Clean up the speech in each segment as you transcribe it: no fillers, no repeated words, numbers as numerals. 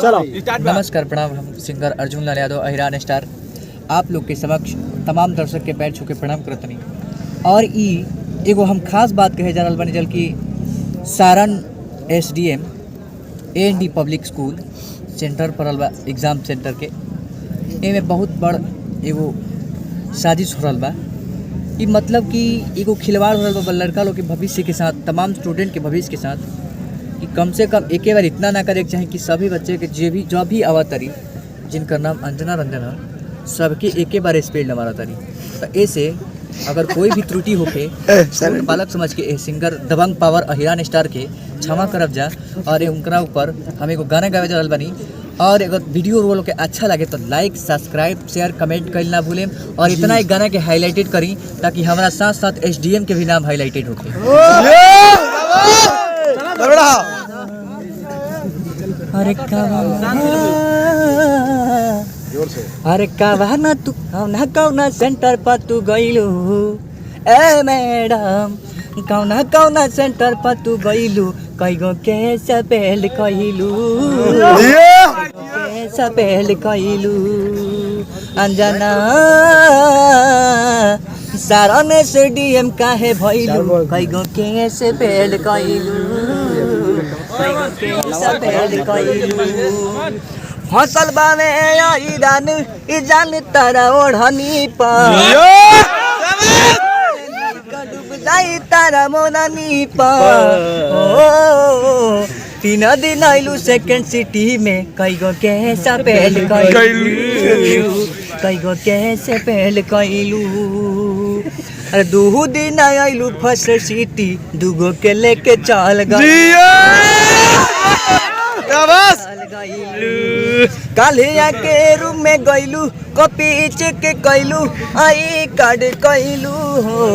चलो नमस्कार, प्रणाम। हम सिंगर अर्जुन लाल यादव अहिरान स्टार आप लोग के समक्ष तमाम दर्शक के पैर छू के प्रणाम करतनी। और ई एगो हम खास बात कहे जा रहल बानी जल कि Saran SDM AND public school centre पड़ल बा एग्ज़ाम सेंटर के। एमे बहुत बड़ एगो साजिश हो रहल बा। ई मतलब कि एगो खिलवाड़ हो रहल बा लड़का लोग के भविष्य के साथ, तमाम स्टूडेंट के भविष्य के साथ, कि कम से कम एक बार इतना ना करे के चाहे कि सभी बच्चे के जो भी आवत तरी, जिनका नाम अंजना रंजन है, सबके एक बार स्पेल मारा तरी। तो ऐसे अगर कोई भी त्रुटि होके छोट बालक समझ के सिंगर दबंग पावर अहिरान स्टार के क्षमा करब जा। और उनका ऊपर हम एगो गाना गावे जा रहल बानी। और अगर वीडियो रोल के अच्छा लगे तो लाइक, सब्सक्राइब, शेयर, कमेंट कर ना भूलें। और इतना एक गाना के हाईलाइटेड करी ताकि हमारा साथ साथ SDM के भी नाम हाईलाइटेड होके। अरे कवाना तू कौना सेंटर पर तू गइलू ए मैडम, कौना सेंटर पर तू गइलू, कईगो के सपेल कइलू, के सपेल कइलू अंजना सारण SDM काहे भइलू, कईगो के सपेल कइलू, कईगो के सपेल कइलू। फसल बाने आई दान ई जान तारा ओढ़नी पर, डूब जाई तारा मोनानी पर। ओ 3 दिन आइलू सेकंड सिटी में, कईगो कैसा पहल कइलू, कईगो कैसे पहल कइलू। अरे 2 दिन आइलू फर्स्ट सिटी, दूगो के लेके चल गई। कालिया के रूम में गइलू, कॉपी चेक कइलू, आई कार्ड कइलू हो,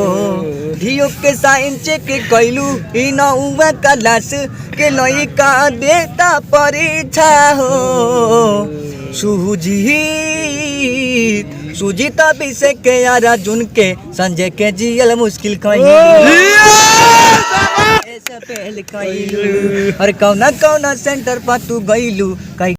धियो के साइन चेक कइलू, ई नौवा क्लास के लइका देता परीक्षा हो। सुजीत विषय के अर्जुन के संजय के जियल मुश्किल कइलू। और कौना सेंटर पर तू गइलू,